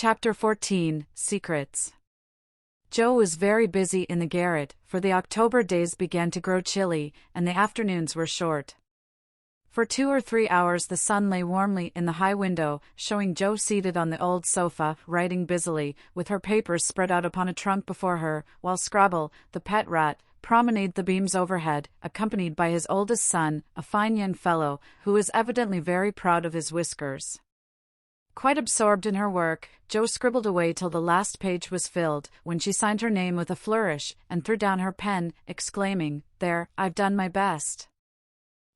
Chapter 14, Secrets. Joe was very busy in the garret, for the October days began to grow chilly, and the afternoons were short. For 2 or 3 hours the sun lay warmly in the high window, showing Joe seated on the old sofa, writing busily, with her papers spread out upon a trunk before her, while Scrabble, the pet rat, promenaded the beams overhead, accompanied by his oldest son, a fine young fellow, who was evidently very proud of his whiskers. Quite absorbed in her work, Jo scribbled away till the last page was filled, when she signed her name with a flourish, and threw down her pen, exclaiming, "There, I've done my best.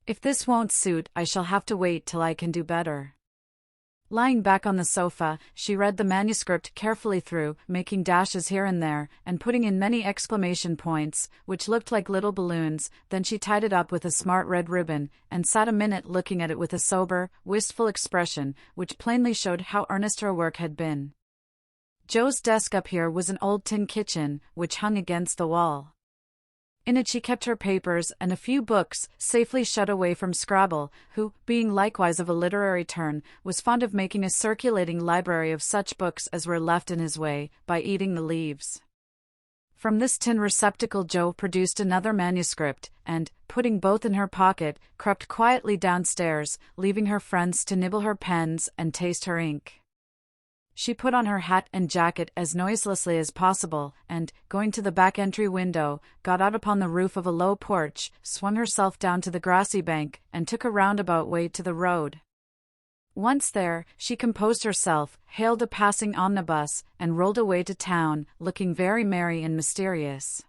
If this won't suit, I shall have to wait till I can do better." Lying back on the sofa, she read the manuscript carefully through, making dashes here and there, and putting in many exclamation points, which looked like little balloons. Then she tied it up with a smart red ribbon, and sat a minute looking at it with a sober, wistful expression, which plainly showed how earnest her work had been. Jo's desk up here was an old tin kitchen, which hung against the wall. In it she kept her papers and a few books, safely shut away from Scrabble, who, being likewise of a literary turn, was fond of making a circulating library of such books as were left in his way, by eating the leaves. From this tin receptacle Jo produced another manuscript, and, putting both in her pocket, crept quietly downstairs, leaving her friends to nibble her pens and taste her ink. She put on her hat and jacket as noiselessly as possible, and, going to the back entry window, got out upon the roof of a low porch, swung herself down to the grassy bank, and took a roundabout way to the road. Once there, she composed herself, hailed a passing omnibus, and rolled away to town, looking very merry and mysterious.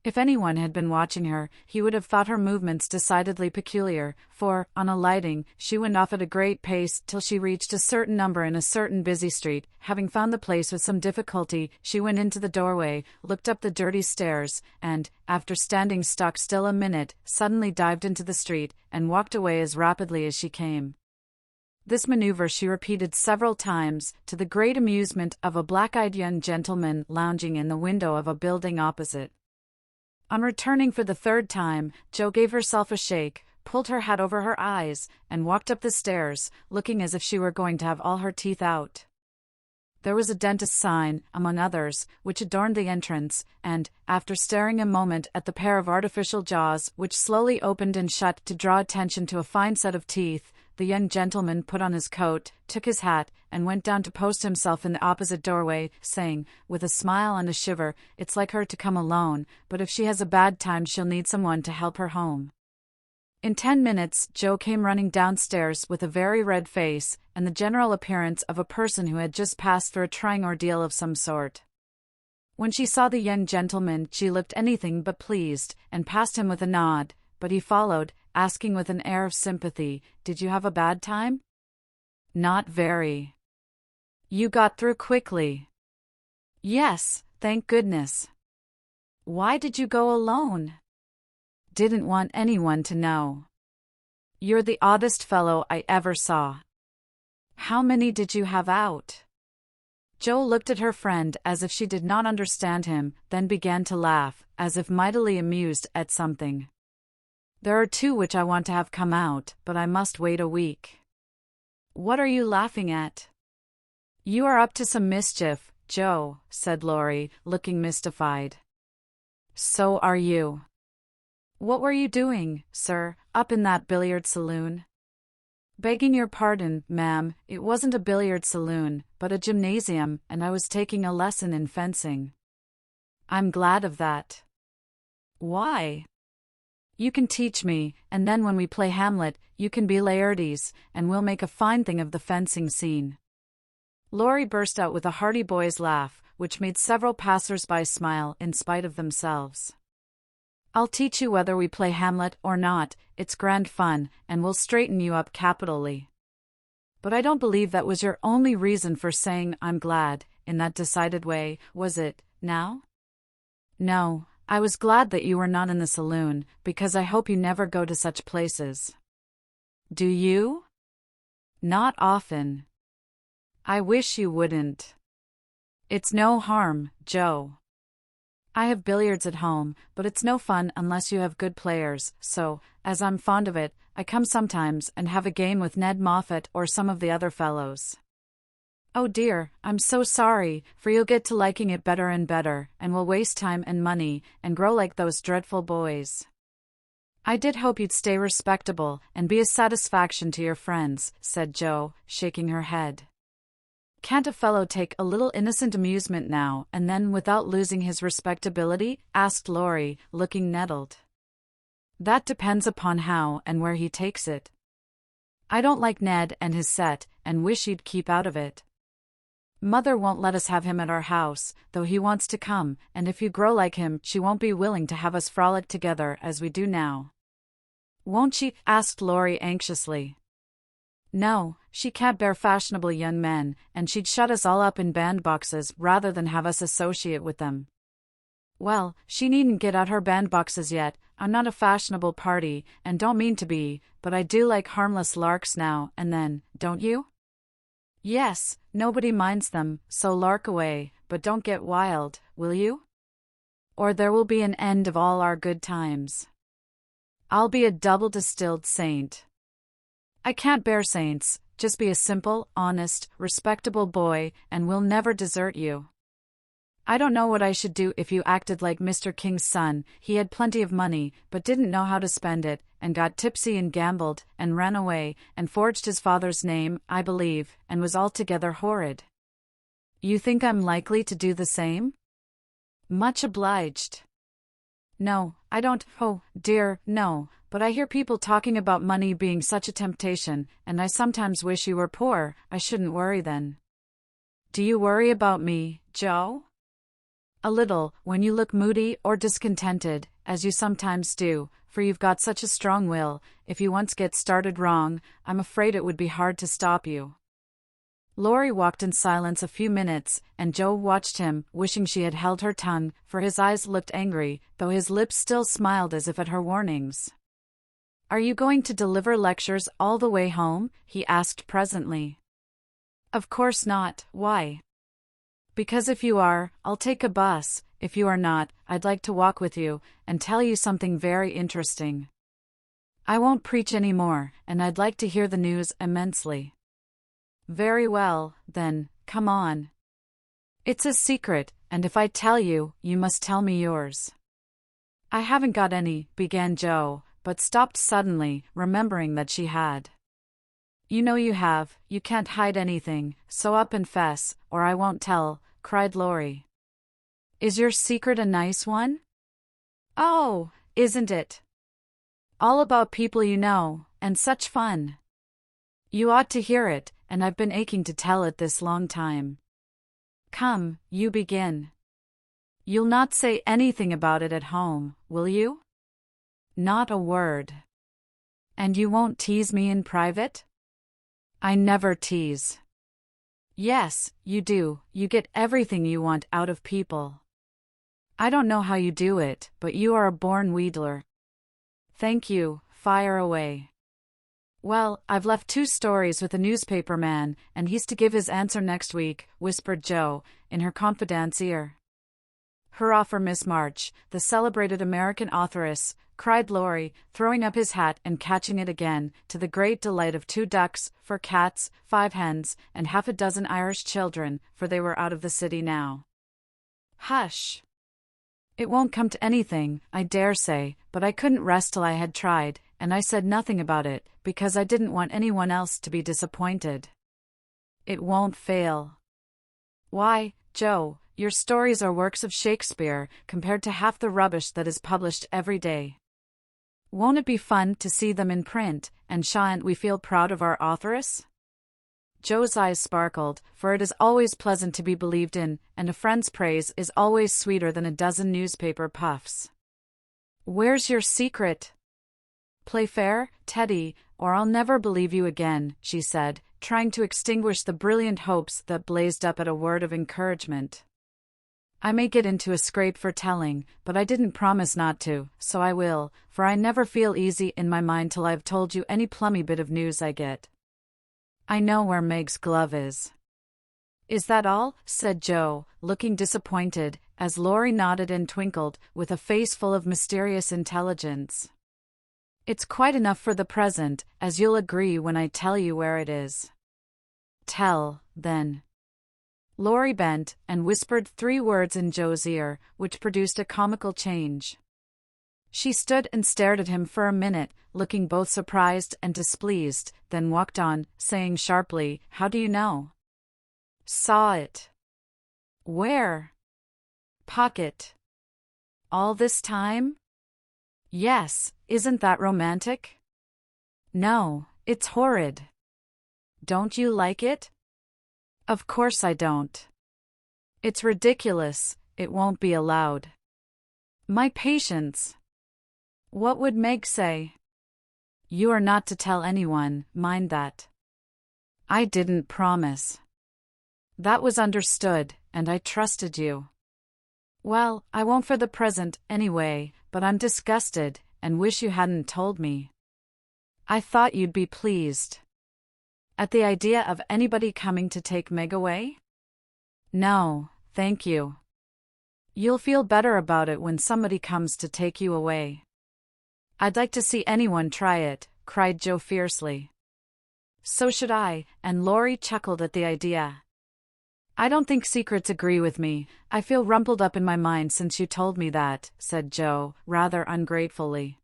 If anyone had been watching her, he would have thought her movements decidedly peculiar, for, on alighting, she went off at a great pace till she reached a certain number in a certain busy street. Having found the place with some difficulty, she went into the doorway, looked up the dirty stairs, and, after standing stock still a minute, suddenly dived into the street, and walked away as rapidly as she came. This maneuver she repeated several times, to the great amusement of a black-eyed young gentleman lounging in the window of a building opposite. On returning for the third time, Jo gave herself a shake, pulled her hat over her eyes, and walked up the stairs, looking as if she were going to have all her teeth out. There was a dentist's sign, among others, which adorned the entrance, and, after staring a moment at the pair of artificial jaws which slowly opened and shut to draw attention to a fine set of teeth, the young gentleman put on his coat, took his hat, and went down to post himself in the opposite doorway, saying, with a smile and a shiver, "It's like her to come alone, but if she has a bad time she'll need someone to help her home." In 10 minutes, Jo came running downstairs with a very red face, and the general appearance of a person who had just passed through a trying ordeal of some sort. When she saw the young gentleman, she looked anything but pleased, and passed him with a nod, but he followed, asking with an air of sympathy, "Did you have a bad time?" "Not very." "You got through quickly." "Yes, thank goodness." "Why did you go alone?" "Didn't want anyone to know." "You're the oddest fellow I ever saw. How many did you have out?" Jo looked at her friend as if she did not understand him, then began to laugh, as if mightily amused at something. "There are 2 which I want to have come out, but I must wait a week." "What are you laughing at?" "You are up to some mischief, Jo," said Laurie, looking mystified. "So are you." "What were you doing, sir, up in that billiard saloon?" "Begging your pardon, ma'am, it wasn't a billiard saloon, but a gymnasium, and I was taking a lesson in fencing." "I'm glad of that." "Why?" "You can teach me, and then when we play Hamlet, you can be Laertes, and we'll make a fine thing of the fencing scene." Laurie burst out with a hearty boy's laugh, which made several passers-by smile in spite of themselves. "I'll teach you whether we play Hamlet or not, it's grand fun, and we'll straighten you up capitally." "But I don't believe that was your only reason for saying 'I'm glad,' in that decided way, was it, now?" "No. I was glad that you were not in the saloon, because I hope you never go to such places." "Do you?" "Not often." "I wish you wouldn't." "It's no harm, Jo." "I have billiards at home, but it's no fun unless you have good players, so, as I'm fond of it, I come sometimes and have a game with Ned Moffat or some of the other fellows." Oh dear, I'm so sorry, for you'll get to liking it better and better, and will waste time and money, and grow like those dreadful boys. I did hope you'd stay respectable, and be a satisfaction to your friends, said Jo, shaking her head. Can't a fellow take a little innocent amusement now and then without losing his respectability? Asked Laurie, looking nettled. That depends upon how and where he takes it. I don't like Ned and his set, and wish he'd keep out of it. Mother won't let us have him at our house, though he wants to come, and if you grow like him, she won't be willing to have us frolic together as we do now. Won't she? Asked Laurie anxiously. No, she can't bear fashionable young men, and she'd shut us all up in bandboxes rather than have us associate with them. Well, she needn't get out her bandboxes yet. I'm not a fashionable party, and don't mean to be, but I do like harmless larks now and then, don't you? Yes, nobody minds them, so lark away, but don't get wild, will you? Or there will be an end of all our good times. I'll be a double distilled saint. I can't bear saints, just be a simple, honest, respectable boy, and we'll never desert you. I don't know what I should do if you acted like Mr. King's son. He had plenty of money, but didn't know how to spend it, and got tipsy and gambled, and ran away, and forged his father's name, I believe, and was altogether horrid. You think I'm likely to do the same? Much obliged. No, I don't. Oh, dear, no, but I hear people talking about money being such a temptation, and I sometimes wish you were poor. I shouldn't worry then. Do you worry about me, Jo? A little, when you look moody or discontented, as you sometimes do, for you've got such a strong will. If you once get started wrong, I'm afraid it would be hard to stop you. Laurie walked in silence a few minutes, and Jo watched him, wishing she had held her tongue, for his eyes looked angry, though his lips still smiled as if at her warnings. Are you going to deliver lectures all the way home? He asked presently. Of course not. Why? Because if you are, I'll take a bus. If you are not, I'd like to walk with you, and tell you something very interesting. I won't preach any more, and I'd like to hear the news immensely. Very well, then, come on. It's a secret, and if I tell you, you must tell me yours. I haven't got any, began Jo, but stopped suddenly, remembering that she had. You know you have, you can't hide anything, so up and fess, or I won't tell, cried Laurie. Is your secret a nice one? Oh, isn't it? All about people you know, and such fun. You ought to hear it, and I've been aching to tell it this long time. Come, you begin. You'll not say anything about it at home, will you? Not a word. And you won't tease me in private? I never tease. Yes, you do. You get everything you want out of people. I don't know how you do it, but you are a born wheedler. Thank you, fire away. Well, I've left 2 stories with a newspaper man, and he's to give his answer next week, whispered Jo, in her confidante's ear. Hurrah for Miss March, the celebrated American authoress, cried Laurie, throwing up his hat and catching it again, to the great delight of 2 ducks, 4 cats, 5 hens, and half a dozen Irish children, for they were out of the city now. Hush! It won't come to anything, I dare say, but I couldn't rest till I had tried, and I said nothing about it, because I didn't want anyone else to be disappointed. It won't fail. Why, Jo, your stories are works of Shakespeare, compared to half the rubbish that is published every day. Won't it be fun to see them in print, and shan't we feel proud of our authoress? Jo's eyes sparkled, for it is always pleasant to be believed in, and a friend's praise is always sweeter than a dozen newspaper puffs. Where's your secret? Play fair, Teddy, or I'll never believe you again, she said, trying to extinguish the brilliant hopes that blazed up at a word of encouragement. I may get into a scrape for telling, but I didn't promise not to, so I will, for I never feel easy in my mind till I've told you any plummy bit of news I get. I know where Meg's glove is. Is that all? Said Jo, looking disappointed, as Laurie nodded and twinkled, with a face full of mysterious intelligence. It's quite enough for the present, as you'll agree when I tell you where it is. Tell, then. Laurie bent and whispered 3 words in Joe's ear, which produced a comical change. She stood and stared at him for a minute, looking both surprised and displeased, then walked on, saying sharply, "How do you know?" "Saw it." "Where?" "Pocket." "All this time?" "Yes, isn't that romantic?" "No, it's horrid." "Don't you like it?" "Of course I don't." "It's ridiculous, it won't be allowed." "My patience." "What would Meg say?" "You are not to tell anyone, mind that." "I didn't promise." "That was understood, and I trusted you." "Well, I won't for the present, anyway, but I'm disgusted, and wish you hadn't told me." "I thought you'd be pleased." "At the idea of anybody coming to take Meg away?" "No, thank you." "You'll feel better about it when somebody comes to take you away." "I'd like to see anyone try it," cried Joe fiercely. "So should I," and Laurie chuckled at the idea. "I don't think secrets agree with me. I feel rumpled up in my mind since you told me that," said Joe, rather ungratefully.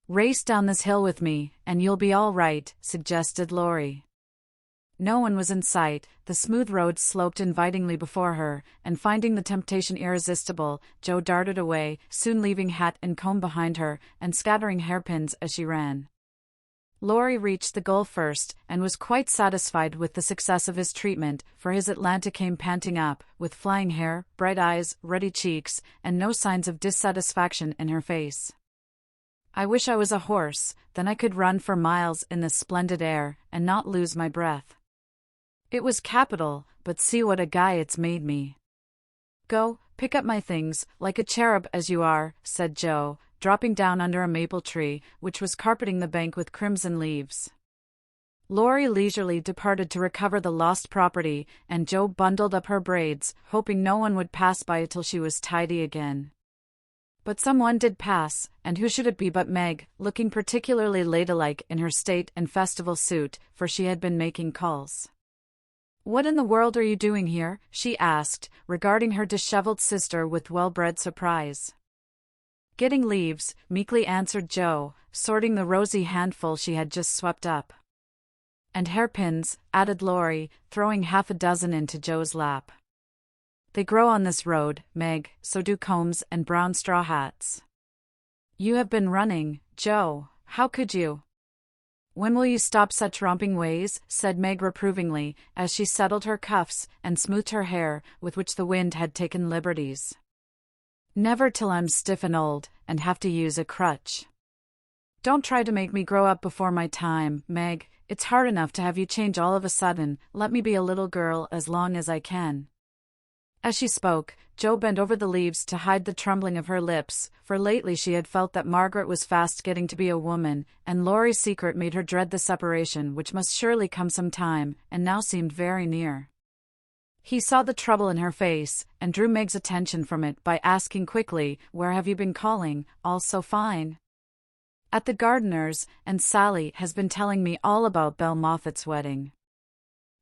"Race down this hill with me, and you'll be all right," suggested Laurie. No one was in sight, the smooth road sloped invitingly before her, and finding the temptation irresistible, Joe darted away, soon leaving hat and comb behind her, and scattering hairpins as she ran. Laurie reached the goal first, and was quite satisfied with the success of his treatment, for his Atlanta came panting up, with flying hair, bright eyes, ruddy cheeks, and no signs of dissatisfaction in her face. "I wish I was a horse, then I could run for miles in this splendid air, and not lose my breath. It was capital, but see what a guy it's made me." "Go, pick up my things, like a cherub as you are," said Joe, dropping down under a maple tree, which was carpeting the bank with crimson leaves. Laurie leisurely departed to recover the lost property, and Joe bundled up her braids, hoping no one would pass by till she was tidy again. But someone did pass, and who should it be but Meg, looking particularly ladylike in her state and festival suit, for she had been making calls. "What in the world are you doing here?" she asked, regarding her disheveled sister with well-bred surprise. "Getting leaves," meekly answered Joe, sorting the rosy handful she had just swept up. "And hairpins," added Laurie, throwing 6 into Joe's lap. "They grow on this road, Meg, so do combs and brown straw hats." "You have been running, Joe, how could you?" "When will you stop such romping ways?" said Meg reprovingly, as she settled her cuffs and smoothed her hair, with which the wind had taken liberties. "Never till I'm stiff and old, and have to use a crutch." "Don't try to make me grow up before my time, Meg. It's hard enough to have you change all of a sudden. Let me be a little girl as long as I can." As she spoke, Joe bent over the leaves to hide the trembling of her lips, for lately she had felt that Margaret was fast getting to be a woman, and Laurie's secret made her dread the separation which must surely come some time, and now seemed very near. He saw the trouble in her face, and drew Meg's attention from it by asking quickly, "Where have you been calling, all so fine?" "At the gardener's, and Sally has been telling me all about Belle Moffat's wedding.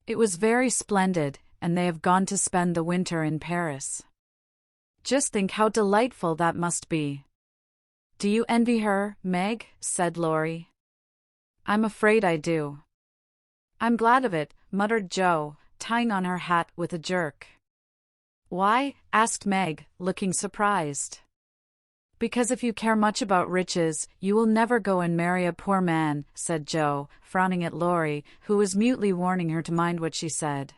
It was very splendid, and they have gone to spend the winter in Paris. Just think how delightful that must be." "Do you envy her, Meg?" said Laurie. "I'm afraid I do." "I'm glad of it," muttered Joe, tying on her hat with a jerk. "Why?" asked Meg, looking surprised. "Because if you care much about riches, you will never go and marry a poor man," said Joe, frowning at Laurie, who was mutely warning her to mind what she said.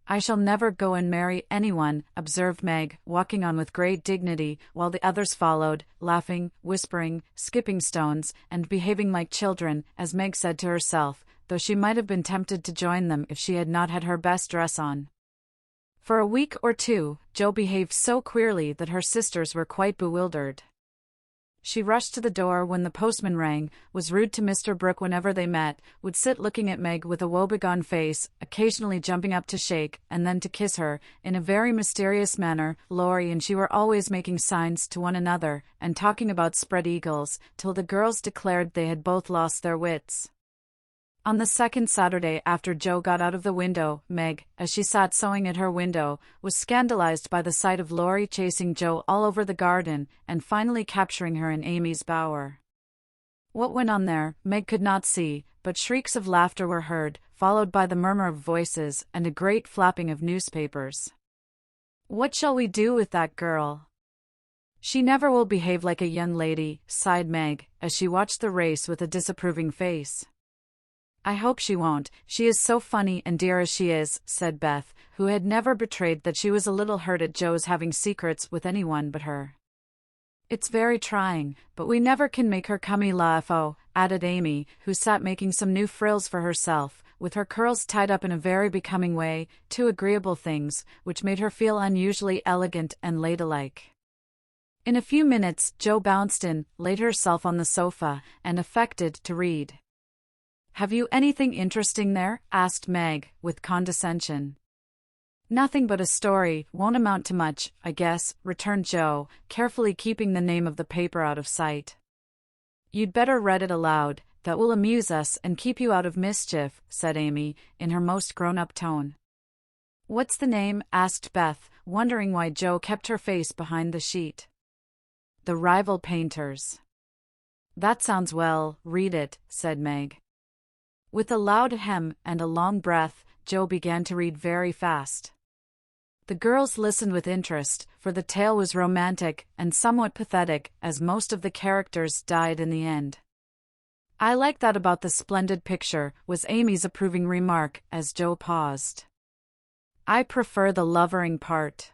"I shall never go and marry anyone," observed Meg, walking on with great dignity, while the others followed, laughing, whispering, skipping stones, and behaving like children, as Meg said to herself, though she might have been tempted to join them if she had not had her best dress on. For a week or two, Joe behaved so queerly that her sisters were quite bewildered. She rushed to the door when the postman rang, was rude to Mr. Brooke whenever they met, would sit looking at Meg with a woebegone face, occasionally jumping up to shake, and then to kiss her, in a very mysterious manner. Laurie and she were always making signs to one another, and talking about spread eagles, till the girls declared they had both lost their wits. On the second Saturday after Jo got out of the window, Meg, as she sat sewing at her window, was scandalized by the sight of Laurie chasing Jo all over the garden and finally capturing her in Amy's bower. What went on there, Meg could not see, but shrieks of laughter were heard, followed by the murmur of voices and a great flapping of newspapers. "What shall we do with that girl? She never will behave like a young lady," sighed Meg, as she watched the race with a disapproving face. "I hope she won't, she is so funny and dear as she is," said Beth, who had never betrayed that she was a little hurt at Jo's having secrets with anyone but her. "It's very trying, but we never can make her come LAFO," added Amy, who sat making some new frills for herself, with her curls tied up in a very becoming way, two agreeable things, which made her feel unusually elegant and ladylike. In a few minutes, Jo bounced in, laid herself on the sofa, and affected to read. "Have you anything interesting there?" asked Meg, with condescension. "Nothing but a story, won't amount to much, I guess," returned Jo, carefully keeping the name of the paper out of sight. "You'd better read it aloud, that will amuse us and keep you out of mischief," said Amy, in her most grown-up tone. "What's the name?" asked Beth, wondering why Jo kept her face behind the sheet. "The Rival Painters." "That sounds well, read it," said Meg. With a loud hem and a long breath, Jo began to read very fast. The girls listened with interest, for the tale was romantic and somewhat pathetic, as most of the characters died in the end. "I like that about the splendid picture," was Amy's approving remark, as Jo paused. "I prefer the lovering part.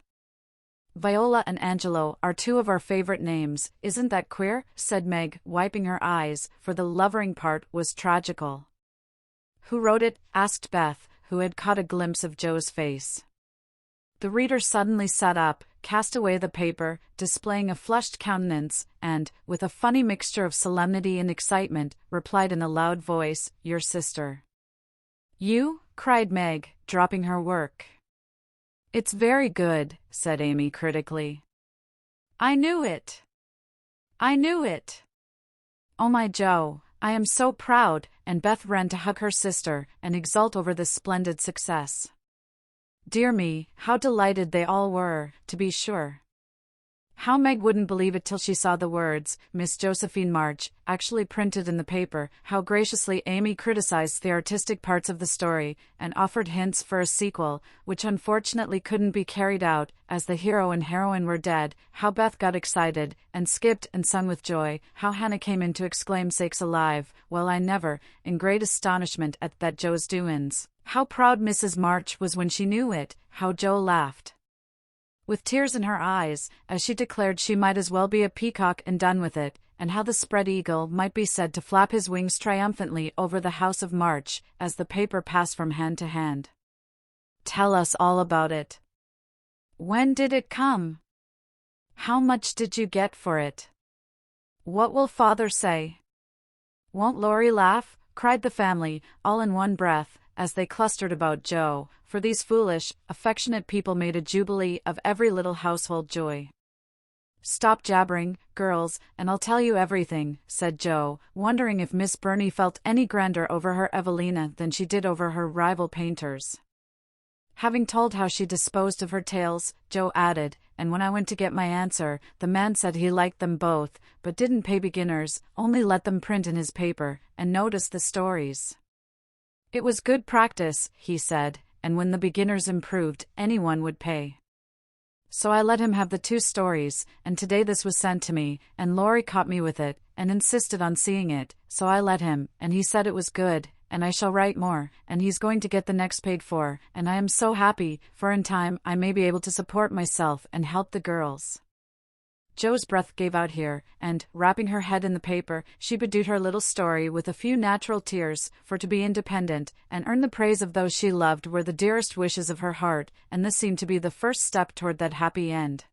Viola and Angelo are two of our favorite names, isn't that queer?" said Meg, wiping her eyes, for the lovering part was tragical. "Who wrote it?" asked Beth, who had caught a glimpse of Jo's face. The reader suddenly sat up, cast away the paper, displaying a flushed countenance, and, with a funny mixture of solemnity and excitement, replied in a loud voice, "Your sister." "You?" cried Meg, dropping her work. "It's very good," said Amy critically. "I knew it! I knew it! Oh my Jo, I am so proud," and Beth ran to hug her sister and exult over this splendid success. Dear me, how delighted they all were, to be sure. How Meg wouldn't believe it till she saw the words, "Miss Josephine March," actually printed in the paper, how graciously Amy criticized the artistic parts of the story, and offered hints for a sequel, which unfortunately couldn't be carried out, as the hero and heroine were dead, how Beth got excited, and skipped and sung with joy, how Hannah came in to exclaim "Sakes alive, well I never," in great astonishment at that Jo's doin's, how proud Mrs. March was when she knew it, how Jo laughed with tears in her eyes, as she declared she might as well be a peacock and done with it, and how the spread eagle might be said to flap his wings triumphantly over the house of March, as the paper passed from hand to hand. "Tell us all about it. When did it come? How much did you get for it? What will father say? Won't Laurie laugh?" cried the family, all in one breath, as they clustered about Jo, for these foolish, affectionate people made a jubilee of every little household joy. "Stop jabbering, girls, and I'll tell you everything," said Jo, wondering if Miss Burney felt any grander over her Evelina than she did over her rival painters. Having told how she disposed of her tales, Jo added, "And when I went to get my answer, the man said he liked them both, but didn't pay beginners, only let them print in his paper, and notice the stories. It was good practice, he said, and when the beginners improved, anyone would pay. So I let him have the 2 stories, and today this was sent to me, and Laurie caught me with it, and insisted on seeing it, so I let him, and he said it was good, and I shall write more, and he's going to get the next paid for, and I am so happy, for in time I may be able to support myself and help the girls." Jo's breath gave out here, and, wrapping her head in the paper, she bedewed her little story with a few natural tears, for to be independent, and earn the praise of those she loved were the dearest wishes of her heart, and this seemed to be the first step toward that happy end.